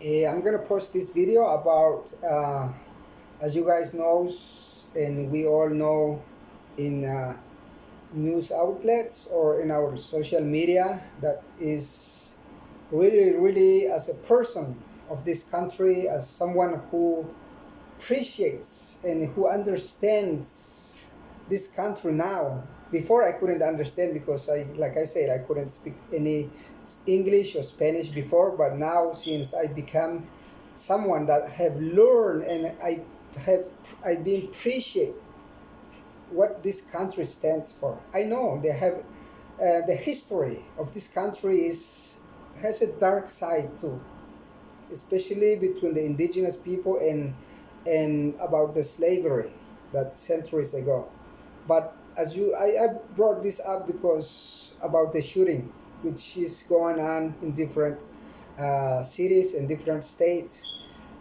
I'm gonna post this video about, as you guys knows, and we all know, in news outlets or in our social media, that is really, as a person of this country, as someone who appreciates and who understands this country now. Before I couldn't understand because like I said, I couldn't speak any English or Spanish before, but now since I become someone that have learned and have I've been appreciate what this country stands for. I know they have the history of this country is has a dark side too, especially between the indigenous people and about the slavery that centuries ago. But I brought this up because about the shooting, which is going on in different cities and different states,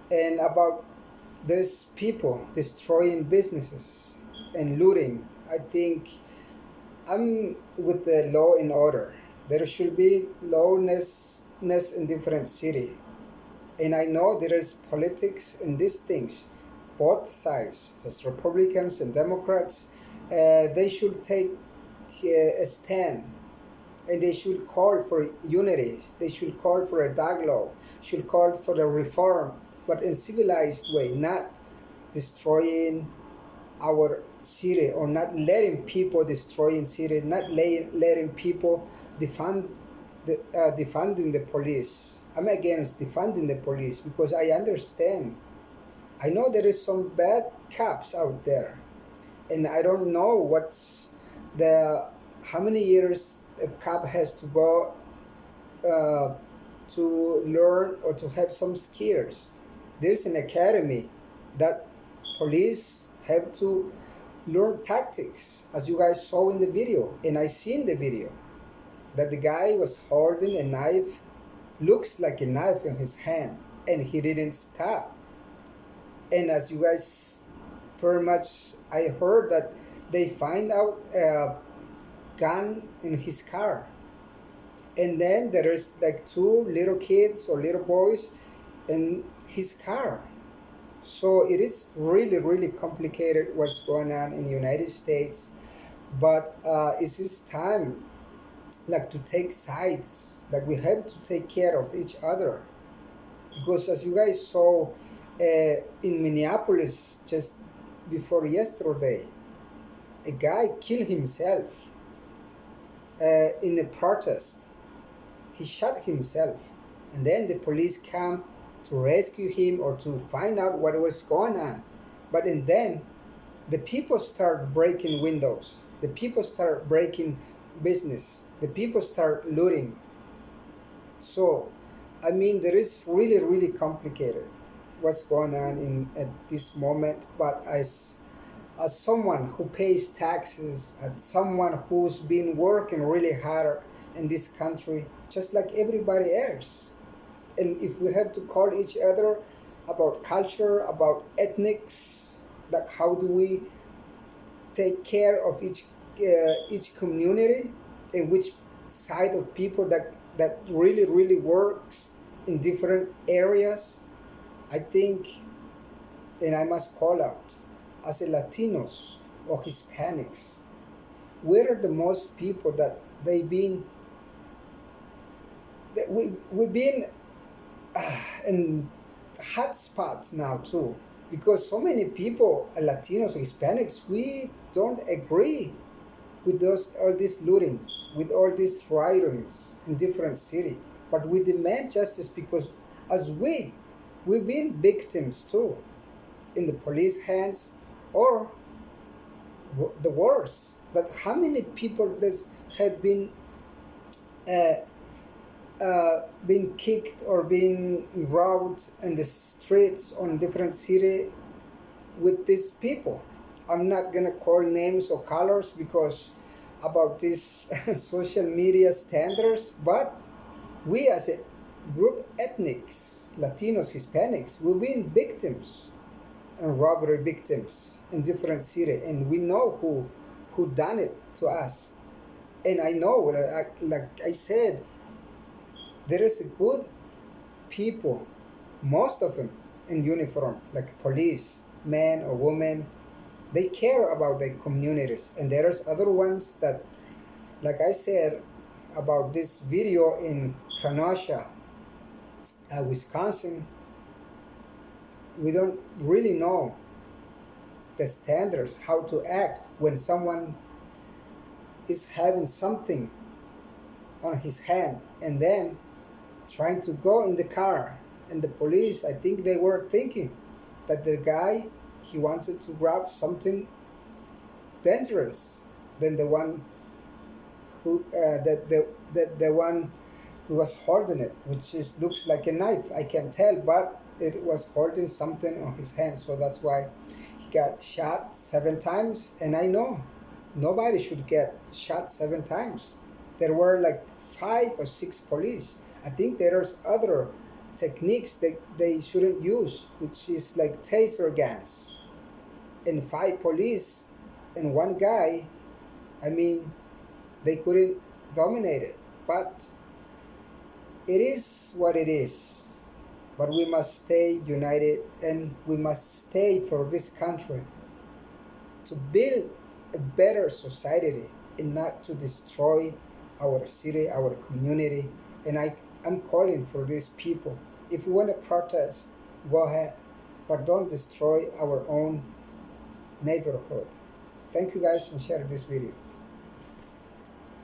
and about these people destroying businesses and looting. I think I'm with the law and order. There should be lawlessness in different city, and I know there is politics in these things, both sides, just Republicans and Democrats. They should take a stand, and they should call for unity. They should call for a dialogue, should call for a reform, but in civilized way, not destroying our city or not letting people destroying city, not letting people defund defunding the police. I'm against defunding the police because I understand. I know there is some bad cops out there, and I don't know what's the how many years a cop has to go uh, to learn or to have some skills. There's an academy that police have to learn tactics, as you guys saw in the video, and I seen the video that the guy was holding a knife, looks like a knife in his hand, and he didn't stop. And as you guys pretty much, I heard that they find out a gun in his car, and then there is like two little kids or little boys in his car. So it is really complicated what's going on in the United States. But it's just time, like, to take sides. Like, we have to take care of each other, because as you guys saw in Minneapolis just before yesterday, a guy killed himself in a protest. He shot himself, and then the police come to rescue him or to find out what was going on. But and then the people start breaking windows. The people start breaking business. The people start looting. So, I mean, there is really complicated what's going on in at this moment. But as someone who pays taxes, as someone who's been working really hard in this country, just like everybody else, and if we have to call each other about culture, about ethnics, like how do we take care of each community, and which side of people that really works in different areas. I think, and I must call out, as a Latinos or Hispanics, we're the most people that they've been that we've been in hot spots now too, because so many people, Latinos or Hispanics, we don't agree with those all these lootings, with all these riotings in different city, but we demand justice because as we've been victims too, in the police hands, or the worst, that how many people this have uh, been kicked or been robbed in the streets on different city with these people. I'm not gonna call names or colors because about these social media standards, but we as a group, ethnics, Latinos, Hispanics, we've been victims and robbery victims in different city, and we know who done it to us. And I know, like I said, there is a good people most of them in uniform, like police, men or women, they care about their communities. And there's other ones that, like I said about this video in Kenosha, Wisconsin, we don't really know the standards, how to act when someone is having something on his hand and then trying to go in the car. And the police, I think they were thinking that the guy, he wanted to grab something dangerous than the one who the one who was holding it, which is looks like a knife. I can tell, but it was holding something on his hand, so that's why he got shot 7 times. And I know nobody should get shot 7 times. There were like 5 or 6 police. I think there's other techniques that they shouldn't use, which is like taser guns. And 5 police and one guy, I mean, they couldn't dominate it. But it is what it is. But we must stay united, and we must stay for this country to build a better society and not to destroy our city, our community. And I'm calling for these people. If you want to protest, go ahead, but don't destroy our own neighborhood. Thank you guys, and share this video.